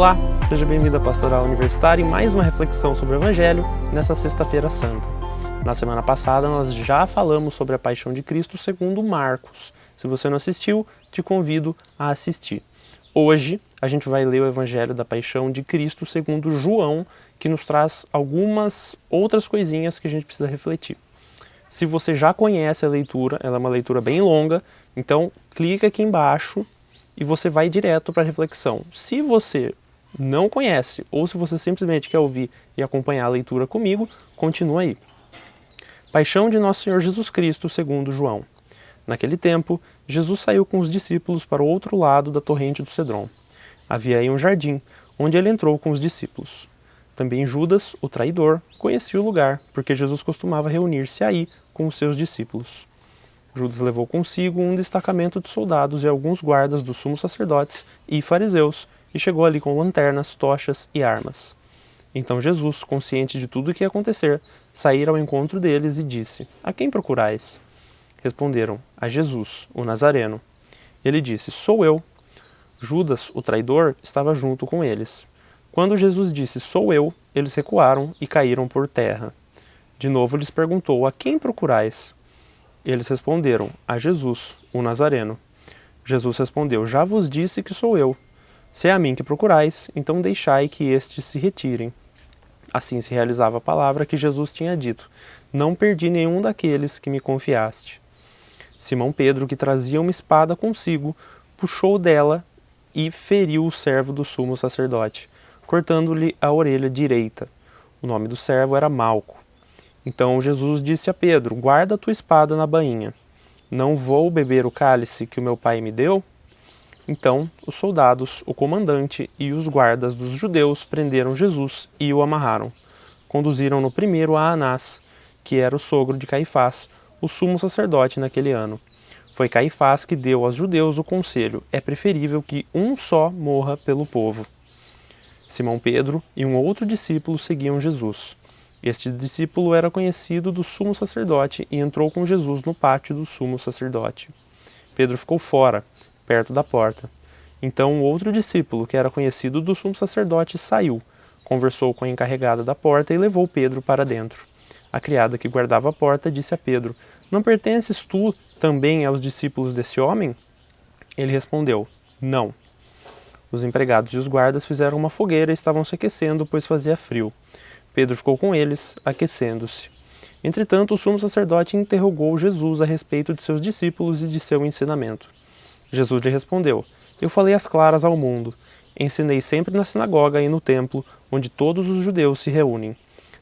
Olá, seja bem-vindo à Pastoral Universitária e mais uma reflexão sobre o Evangelho nessa Sexta-feira Santa. Na semana passada nós já falamos sobre a Paixão de Cristo segundo Marcos. Se você não assistiu, te convido a assistir. Hoje a gente vai ler o Evangelho da Paixão de Cristo segundo João, que nos traz algumas outras coisinhas que a gente precisa refletir. Se você já conhece a leitura, ela é uma leitura bem longa, então clica aqui embaixo e você vai direto para a reflexão. Se você não conhece, ou se você simplesmente quer ouvir e acompanhar a leitura comigo, continua aí. Paixão de Nosso Senhor Jesus Cristo, segundo João. Naquele tempo, Jesus saiu com os discípulos para o outro lado da torrente do Cedron. Havia aí um jardim, onde ele entrou com os discípulos. Também Judas, o traidor, conhecia o lugar, porque Jesus costumava reunir-se aí com os seus discípulos. Judas levou consigo um destacamento de soldados e alguns guardas dos sumos sacerdotes e fariseus, e chegou ali com lanternas, tochas e armas. Então Jesus, consciente de tudo o que ia acontecer, saíra ao encontro deles e disse: "A quem procurais?" Responderam: "A Jesus, o Nazareno." Ele disse: "Sou eu." Judas, o traidor, estava junto com eles. Quando Jesus disse: "Sou eu", eles recuaram e caíram por terra. De novo lhes perguntou: "A quem procurais?" Eles responderam: "A Jesus, o Nazareno." Jesus respondeu: "Já vos disse que sou eu. Se é a mim que procurais, então deixai que estes se retirem." Assim se realizava a palavra que Jesus tinha dito: "Não perdi nenhum daqueles que me confiaste." Simão Pedro, que trazia uma espada consigo, puxou dela e feriu o servo do sumo sacerdote, cortando-lhe a orelha direita. O nome do servo era Malco. Então Jesus disse a Pedro: "Guarda a tua espada na bainha. Não vou beber o cálice que o meu pai me deu?" Então os soldados, o comandante e os guardas dos judeus prenderam Jesus e o amarraram. Conduziram-no primeiro a Anás, que era o sogro de Caifás, o sumo sacerdote naquele ano. Foi Caifás que deu aos judeus o conselho: é preferível que um só morra pelo povo. Simão Pedro e um outro discípulo seguiam Jesus. Este discípulo era conhecido do sumo sacerdote e entrou com Jesus no pátio do sumo sacerdote. Pedro ficou fora, perto da porta. Então o outro discípulo, que era conhecido do sumo sacerdote, saiu, conversou com a encarregada da porta e levou Pedro para dentro. A criada que guardava a porta disse a Pedro: "Não pertences tu também aos discípulos desse homem?" Ele respondeu: "Não." Os empregados e os guardas fizeram uma fogueira e estavam se aquecendo, pois fazia frio. Pedro ficou com eles, aquecendo-se. Entretanto, o sumo sacerdote interrogou Jesus a respeito de seus discípulos e de seu ensinamento. Jesus lhe respondeu: "Eu falei às claras ao mundo. Ensinei sempre na sinagoga e no templo, onde todos os judeus se reúnem.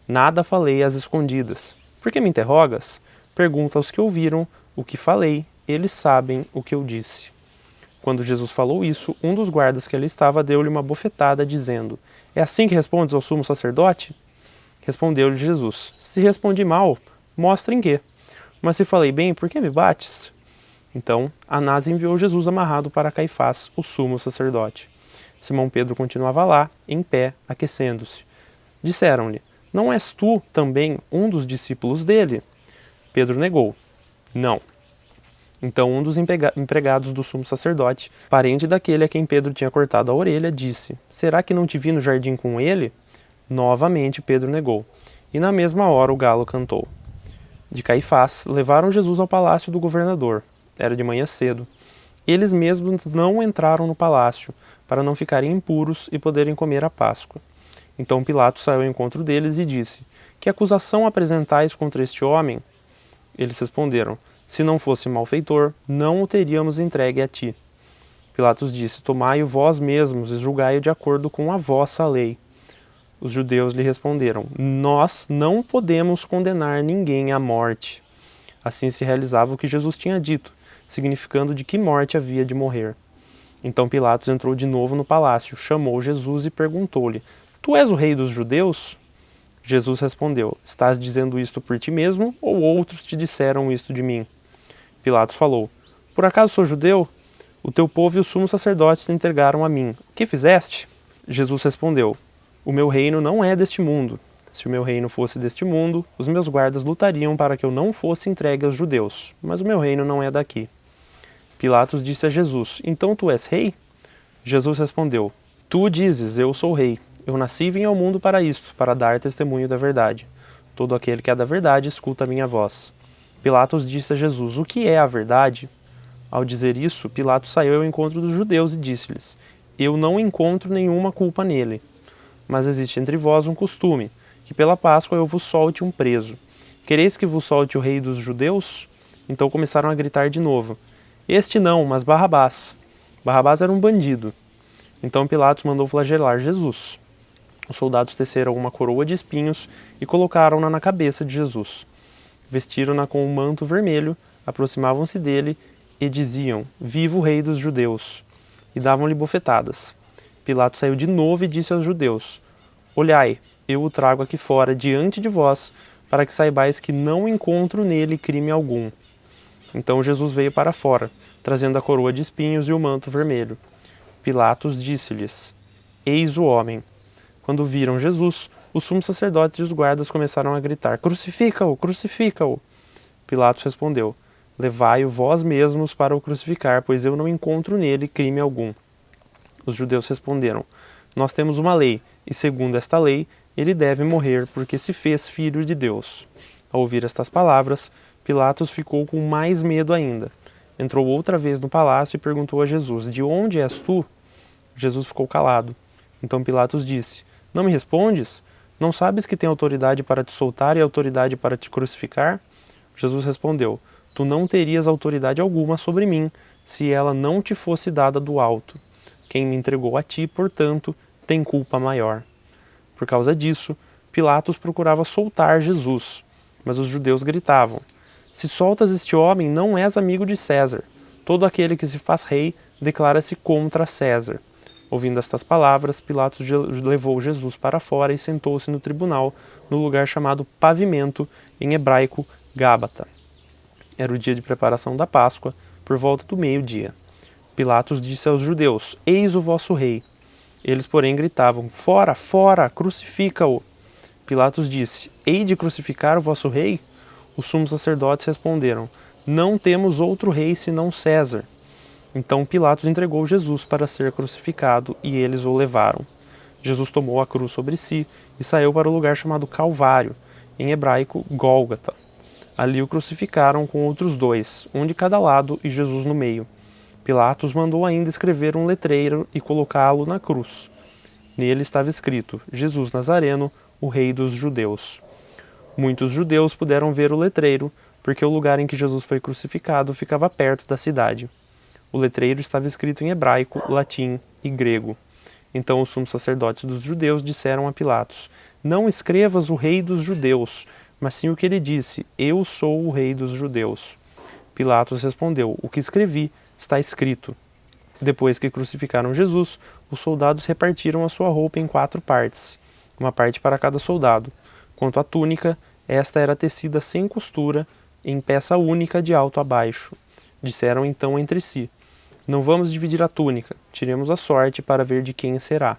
Nada falei às escondidas. Por que me interrogas? Pergunta aos que ouviram o que falei, eles sabem o que eu disse." Quando Jesus falou isso, um dos guardas que ali estava deu-lhe uma bofetada, dizendo: "É assim que respondes ao sumo sacerdote?" Respondeu-lhe Jesus: "Se respondi mal, mostra em quê. Mas se falei bem, por que me bates?" Então Anás enviou Jesus amarrado para Caifás, o sumo sacerdote. Simão Pedro continuava lá, em pé, aquecendo-se. Disseram-lhe: "Não és tu também um dos discípulos dele?" Pedro negou: "Não." Então um dos empregados do sumo sacerdote, parente daquele a quem Pedro tinha cortado a orelha, disse: "Será que não te vi no jardim com ele?" Novamente Pedro negou, e na mesma hora o galo cantou. De Caifás levaram Jesus ao palácio do governador. Era de manhã cedo. Eles mesmos não entraram no palácio, para não ficarem impuros e poderem comer a Páscoa. Então Pilatos saiu ao encontro deles e disse: "Que acusação apresentais contra este homem?" Eles responderam: "Se não fosse malfeitor, não o teríamos entregue a ti." Pilatos disse: "Tomai-o vós mesmos e julgai-o de acordo com a vossa lei." Os judeus lhe responderam: "Nós não podemos condenar ninguém à morte." Assim se realizava o que Jesus tinha dito, significando de que morte havia de morrer. Então Pilatos entrou de novo no palácio, chamou Jesus e perguntou-lhe: "Tu és o rei dos judeus?" Jesus respondeu: "Estás dizendo isto por ti mesmo, ou outros te disseram isto de mim?" Pilatos falou: "Por acaso sou judeu? O teu povo e os sumos sacerdotes te entregaram a mim. O que fizeste?" Jesus respondeu: "O meu reino não é deste mundo. Se o meu reino fosse deste mundo, os meus guardas lutariam para que eu não fosse entregue aos judeus, mas o meu reino não é daqui." Pilatos disse a Jesus: "Então tu és rei?" Jesus respondeu: Tu dizes, eu sou rei. Eu nasci e vim ao mundo para isto, para dar testemunho da verdade. Todo aquele que é da verdade escuta a minha voz. Pilatos disse a Jesus, o que é a verdade? Ao dizer isso, Pilatos saiu ao encontro dos judeus e disse-lhes, eu não encontro nenhuma culpa nele. Mas existe entre vós um costume, que pela Páscoa eu vos solte um preso. Quereis que vos solte o rei dos judeus? Então começaram a gritar de novo. Este não, mas Barrabás. Barrabás era um bandido. Então Pilatos mandou flagelar Jesus. Os soldados teceram uma coroa de espinhos e colocaram-na na cabeça de Jesus. Vestiram-na com um manto vermelho, aproximavam-se dele e diziam, viva o rei dos judeus! E davam-lhe bofetadas. Pilatos saiu de novo e disse aos judeus, olhai, eu o trago aqui fora diante de vós, para que saibais que não encontro nele crime algum. Então Jesus veio para fora, trazendo a coroa de espinhos e o manto vermelho. Pilatos disse-lhes, eis o homem. Quando viram Jesus, os sumos sacerdotes e os guardas começaram a gritar, crucifica-o, crucifica-o. Pilatos respondeu, levai-o vós mesmos para o crucificar, pois eu não encontro nele crime algum. Os judeus responderam, nós temos uma lei, e segundo esta lei, ele deve morrer, porque se fez filho de Deus. Ao ouvir estas palavras, Pilatos ficou com mais medo ainda. Entrou outra vez no palácio e perguntou a Jesus, de onde és tu? Jesus ficou calado. Então Pilatos disse, não me respondes? Não sabes que tenho autoridade para te soltar e autoridade para te crucificar? Jesus respondeu, tu não terias autoridade alguma sobre mim, se ela não te fosse dada do alto. Quem me entregou a ti, portanto, tem culpa maior. Por causa disso, Pilatos procurava soltar Jesus, mas os judeus gritavam, se soltas este homem, não és amigo de César. Todo aquele que se faz rei declara-se contra César. Ouvindo estas palavras, Pilatos levou Jesus para fora e sentou-se no tribunal, no lugar chamado Pavimento, em hebraico, Gábata. Era o dia de preparação da Páscoa, por volta do meio-dia. Pilatos disse aos judeus, eis o vosso rei. Eles, porém, gritavam, fora, fora, crucifica-o. Pilatos disse, hei de crucificar o vosso rei? Os sumos sacerdotes responderam, não temos outro rei senão César. Então Pilatos entregou Jesus para ser crucificado e eles o levaram. Jesus tomou a cruz sobre si e saiu para o lugar chamado Calvário, em hebraico Gólgota. Ali o crucificaram com outros dois, um de cada lado e Jesus no meio. Pilatos mandou ainda escrever um letreiro e colocá-lo na cruz. Nele estava escrito, Jesus Nazareno, o rei dos judeus. Muitos judeus puderam ver o letreiro, porque o lugar em que Jesus foi crucificado ficava perto da cidade. O letreiro estava escrito em hebraico, latim e grego. Então os sumos sacerdotes dos judeus disseram a Pilatos, não escrevas o rei dos judeus, mas sim o que ele disse, eu sou o rei dos judeus. Pilatos respondeu, o que escrevi está escrito. Depois que crucificaram Jesus, os soldados repartiram a sua roupa em 4 partes, uma parte para cada soldado. Quanto à túnica, esta era tecida sem costura, em peça única de alto a baixo. Disseram então entre si, não vamos dividir a túnica, tiremos a sorte para ver de quem será.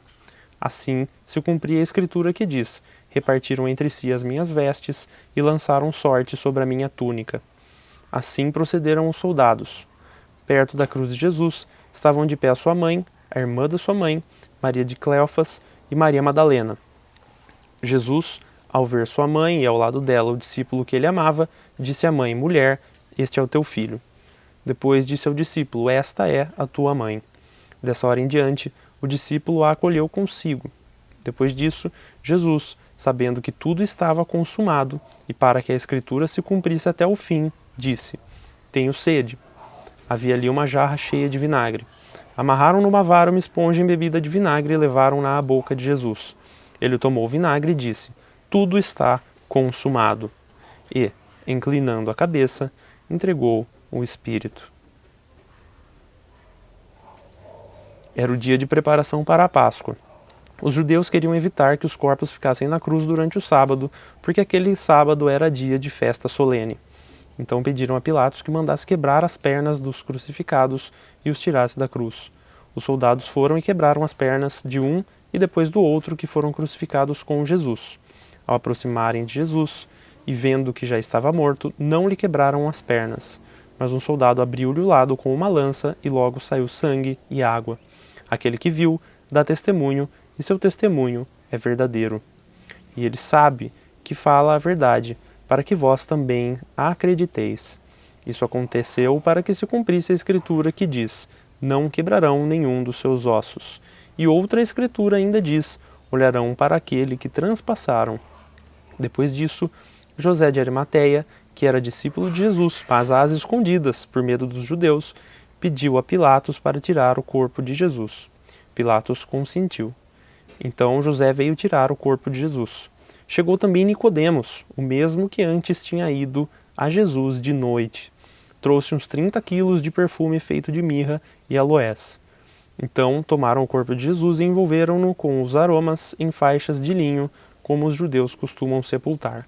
Assim se cumpria a escritura que diz, repartiram entre si as minhas vestes e lançaram sorte sobre a minha túnica. Assim procederam os soldados. Perto da cruz de Jesus estavam de pé a sua mãe, a irmã da sua mãe, Maria de Cleofas e Maria Madalena. Jesus, ao ver sua mãe e ao lado dela o discípulo que ele amava, disse à mãe, mulher, este é o teu filho. Depois disse ao discípulo, esta é a tua mãe. Dessa hora em diante, o discípulo a acolheu consigo. Depois disso, Jesus, sabendo que tudo estava consumado, e para que a escritura se cumprisse até o fim, disse, tenho sede. Havia ali uma jarra cheia de vinagre. Amarraram numa vara uma esponja embebida de vinagre e levaram-na à boca de Jesus. Ele tomou o vinagre e disse, tudo está consumado. E, inclinando a cabeça, entregou o Espírito. Era o dia de preparação para a Páscoa. Os judeus queriam evitar que os corpos ficassem na cruz durante o sábado, porque aquele sábado era dia de festa solene. Então pediram a Pilatos que mandasse quebrar as pernas dos crucificados e os tirasse da cruz. Os soldados foram e quebraram as pernas de um e depois do outro que foram crucificados com Jesus. Ao aproximarem de Jesus e vendo que já estava morto, não lhe quebraram as pernas. Mas um soldado abriu-lhe o lado com uma lança e logo saiu sangue e água. Aquele que viu, dá testemunho e seu testemunho é verdadeiro. E ele sabe que fala a verdade, para que vós também a acrediteis. Isso aconteceu para que se cumprisse a escritura que diz: não quebrarão nenhum dos seus ossos. E outra escritura ainda diz: olharão para aquele que transpassaram. Depois disso, José de Arimateia, que era discípulo de Jesus, mas às escondidas, por medo dos judeus, pediu a Pilatos para tirar o corpo de Jesus. Pilatos consentiu. Então José veio tirar o corpo de Jesus. Chegou também Nicodemos, o mesmo que antes tinha ido a Jesus de noite. Trouxe uns 30 quilos de perfume feito de mirra e aloés. Então tomaram o corpo de Jesus e envolveram-no com os aromas em faixas de linho, como os judeus costumam sepultar.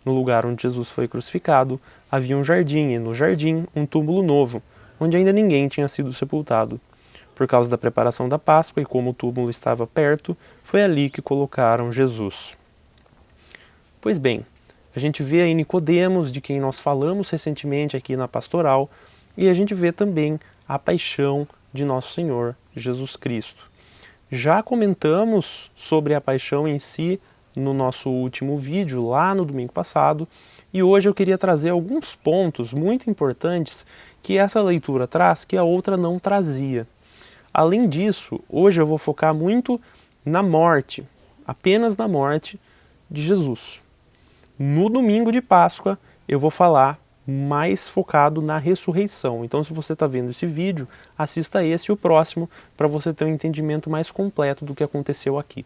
No lugar onde Jesus foi crucificado, havia um jardim, e no jardim um túmulo novo, onde ainda ninguém tinha sido sepultado. Por causa da preparação da Páscoa e como o túmulo estava perto, foi ali que colocaram Jesus. Pois bem, a gente vê aí Nicodemos, de quem nós falamos recentemente aqui na pastoral, e a gente vê também a paixão de nosso Senhor Jesus Cristo. Já comentamos sobre a paixão em si no nosso último vídeo, lá no domingo passado, e hoje eu queria trazer alguns pontos muito importantes que essa leitura traz que a outra não trazia. Além disso, hoje eu vou focar muito na morte, apenas na morte de Jesus. No domingo de Páscoa eu vou falar mais focado na ressurreição. Então, se você está vendo esse vídeo, assista esse e o próximo para você ter um entendimento mais completo do que aconteceu aqui.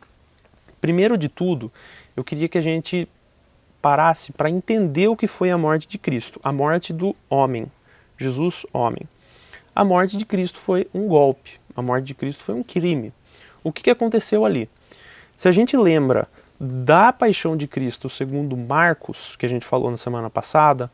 Primeiro de tudo, eu queria que a gente parasse para entender o que foi a morte de Cristo, a morte do homem, Jesus homem. A morte de Cristo foi um golpe, a morte de Cristo foi um crime. O que aconteceu ali? Se a gente lembra da paixão de Cristo segundo Marcos, que a gente falou na semana passada,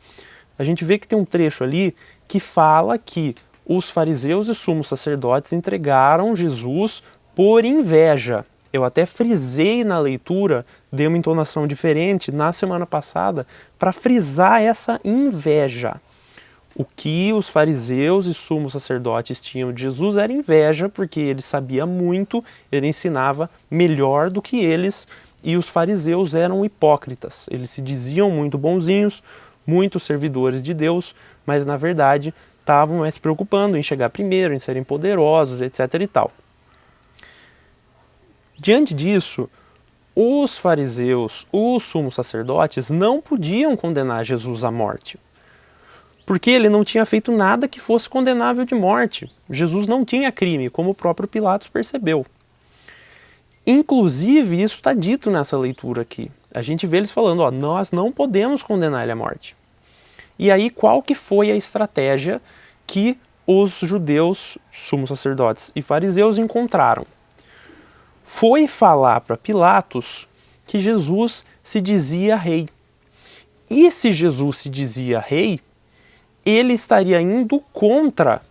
a gente vê que tem um trecho ali que fala que os fariseus e sumos sacerdotes entregaram Jesus por inveja. Eu até frisei na leitura, dei uma entonação diferente na semana passada para frisar essa inveja. O que os fariseus e sumos sacerdotes tinham de Jesus era inveja, porque ele sabia muito, ele ensinava melhor do que eles, e os fariseus eram hipócritas. Eles se diziam muito bonzinhos, muitos servidores de Deus, mas na verdade estavam se preocupando em chegar primeiro, em serem poderosos, etc. e tal. Diante disso, os fariseus, os sumos sacerdotes, não podiam condenar Jesus à morte, porque ele não tinha feito nada que fosse condenável de morte. Jesus não tinha crime, como o próprio Pilatos percebeu. Inclusive, isso está dito nessa leitura aqui. A gente vê eles falando, ó, nós não podemos condenar ele à morte. E aí, qual que foi a estratégia que os judeus, sumos sacerdotes e fariseus encontraram? Foi falar para Pilatos que Jesus se dizia rei. E se Jesus se dizia rei, ele estaria indo contra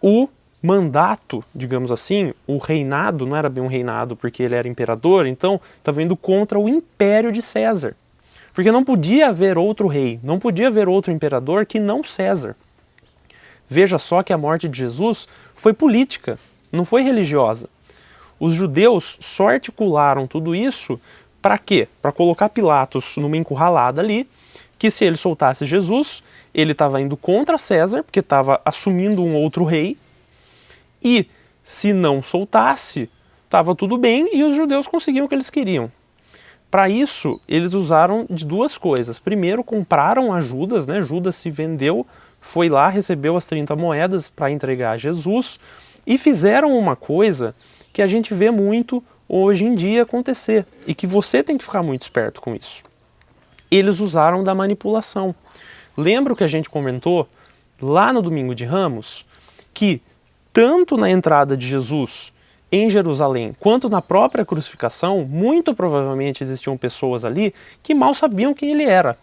o mandato, digamos assim, o reinado, não era bem um reinado porque ele era imperador, então estava indo contra o império de César. Porque não podia haver outro rei, não podia haver outro imperador que não César. Veja só que a morte de Jesus foi política, não foi religiosa. Os judeus só articularam tudo isso para quê? Para colocar Pilatos numa encurralada ali, que se ele soltasse Jesus, ele estava indo contra César, porque estava assumindo um outro rei, e se não soltasse, estava tudo bem e os judeus conseguiam o que eles queriam. Para isso, eles usaram de duas coisas. Primeiro, compraram a Judas, né? Judas se vendeu, foi lá, recebeu as 30 moedas para entregar a Jesus, e fizeram uma coisa que a gente vê muito hoje em dia acontecer, e que você tem que ficar muito esperto com isso. Eles usaram da manipulação. Lembra o que a gente comentou lá no Domingo de Ramos? Que tanto na entrada de Jesus em Jerusalém, quanto na própria crucificação, muito provavelmente existiam pessoas ali que mal sabiam quem ele era.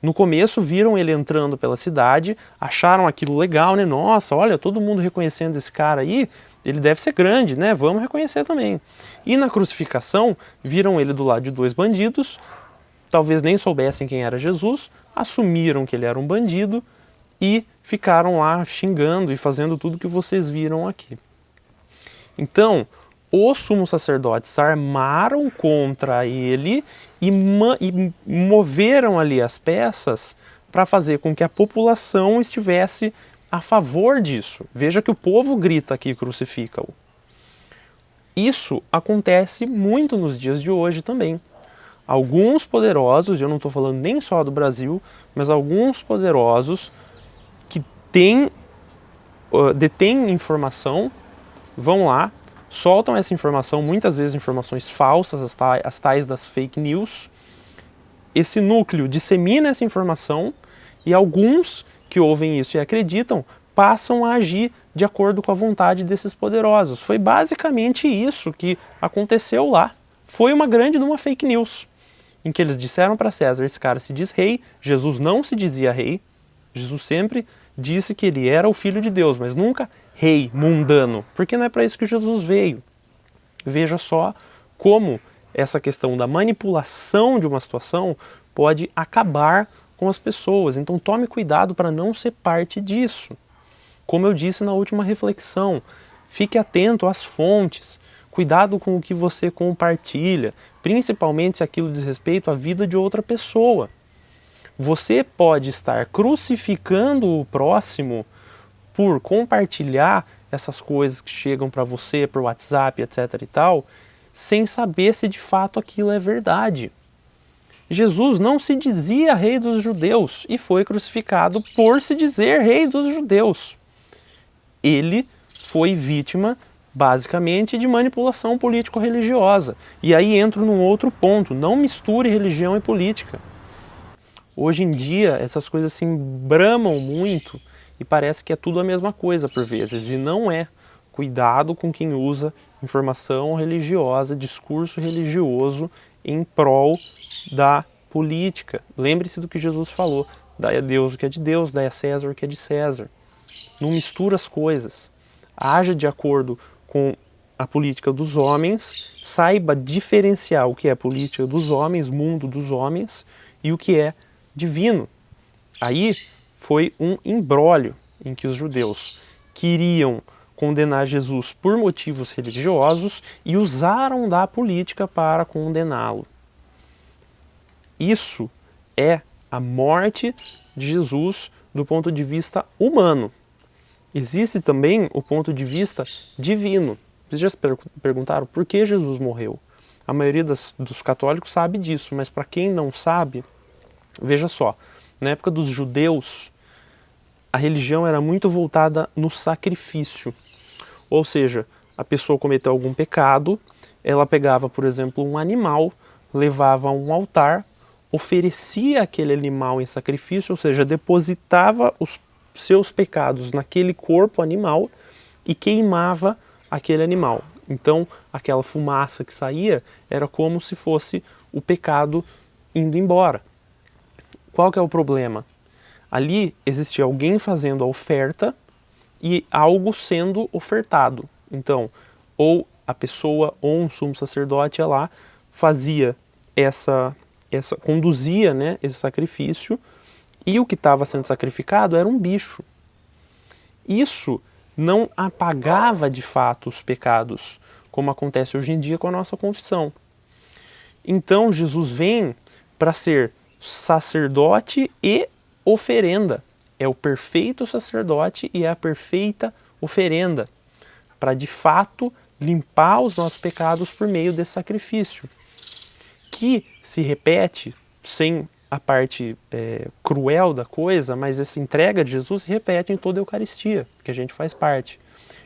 No começo viram ele entrando pela cidade, acharam aquilo legal, né? Nossa, olha, todo mundo reconhecendo esse cara aí, ele deve ser grande, né? Vamos reconhecer também. E na crucificação, viram ele do lado de dois bandidos, talvez nem soubessem quem era Jesus, assumiram que ele era um bandido e ficaram lá xingando e fazendo tudo que vocês viram aqui. Então, os sumos sacerdotes armaram contra ele e moveram ali as peças para fazer com que a população estivesse a favor disso. Veja que o povo grita aqui, crucifica-o. Isso acontece muito nos dias de hoje também. Alguns poderosos, eu não estou falando nem só do Brasil, mas alguns poderosos que detêm informação, vão lá, soltam essa informação, muitas vezes informações falsas, as tais das fake news. Esse núcleo dissemina essa informação e alguns que ouvem isso e acreditam passam a agir de acordo com a vontade desses poderosos. Foi basicamente isso que aconteceu lá. Foi uma fake news, em que eles disseram para César, esse cara se diz rei, Jesus não se dizia rei, Jesus sempre disse que ele era o Filho de Deus, mas nunca rei mundano, porque não é para isso que Jesus veio. Veja só como essa questão da manipulação de uma situação pode acabar com as pessoas. Então tome cuidado para não ser parte disso. Como eu disse na última reflexão, fique atento às fontes, cuidado com o que você compartilha, principalmente se aquilo diz respeito à vida de outra pessoa. Você pode estar crucificando o próximo por compartilhar essas coisas que chegam para você por WhatsApp, etc. e tal, sem saber se de fato aquilo é verdade. Jesus não se dizia rei dos judeus e foi crucificado por se dizer rei dos judeus. Ele foi vítima, basicamente, de manipulação político-religiosa. E aí entro num outro ponto, não misture religião e política. Hoje em dia, essas coisas se embramam muito e parece que é tudo a mesma coisa por vezes, e não é. Cuidado com quem usa informação religiosa, discurso religioso em prol da política. Lembre-se do que Jesus falou, dai a Deus o que é de Deus, dai a César o que é de César. Não mistura as coisas. Haja de acordo com a política dos homens, saiba diferenciar o que é política dos homens, mundo dos homens, e o que é divino. Aí foi um imbróglio em que os judeus queriam condenar Jesus por motivos religiosos e usaram da política para condená-lo. Isso é a morte de Jesus do ponto de vista humano. Existe também o ponto de vista divino. Vocês já se perguntaram por que Jesus morreu? A maioria dos católicos sabe disso, mas para quem não sabe, veja só, na época dos judeus, a religião era muito voltada no sacrifício. Ou seja, a pessoa cometeu algum pecado, ela pegava, por exemplo, um animal, levava a um altar, oferecia aquele animal em sacrifício, ou seja, depositava os seus pecados naquele corpo animal e queimava aquele animal. Então, aquela fumaça que saía era como se fosse o pecado indo embora. Qual que é o problema? Ali existia alguém fazendo a oferta e algo sendo ofertado. Então, ou a pessoa ou um sumo sacerdote ia lá, fazia conduzia, né, esse sacrifício, e o que estava sendo sacrificado era um bicho. Isso não apagava de fato os pecados, como acontece hoje em dia com a nossa confissão. Então Jesus vem para ser sacerdote e oferenda. É o perfeito sacerdote e é a perfeita oferenda, para de fato limpar os nossos pecados por meio desse sacrifício, que se repete sem a parte cruel da coisa, mas essa entrega de Jesus se repete em toda a Eucaristia, que a gente faz parte.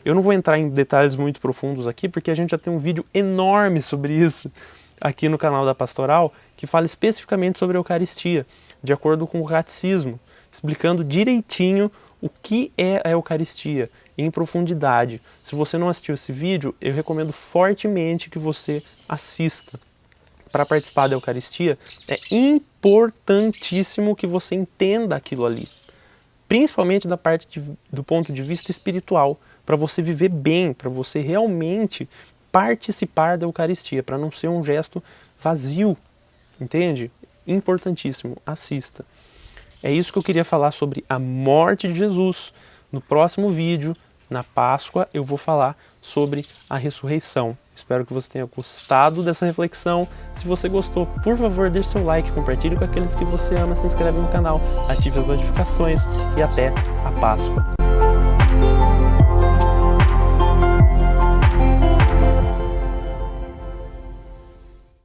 Eu não vou entrar em detalhes muito profundos aqui, porque a gente já tem um vídeo enorme sobre isso aqui no canal da Pastoral, que fala especificamente sobre a Eucaristia, de acordo com o Catecismo, explicando direitinho o que é a Eucaristia, em profundidade. Se você não assistiu esse vídeo, eu recomendo fortemente que você assista. Para participar da Eucaristia, é importantíssimo que você entenda aquilo ali, principalmente do ponto de vista espiritual, para você viver bem, para você realmente participar da Eucaristia, para não ser um gesto vazio, entende? Importantíssimo, assista. É isso que eu queria falar sobre a morte de Jesus. No próximo vídeo, na Páscoa, eu vou falar sobre a ressurreição. Espero que você tenha gostado dessa reflexão. Se você gostou, por favor, deixe seu like, compartilhe com aqueles que você ama, se inscreve no canal, ative as notificações e até a Páscoa.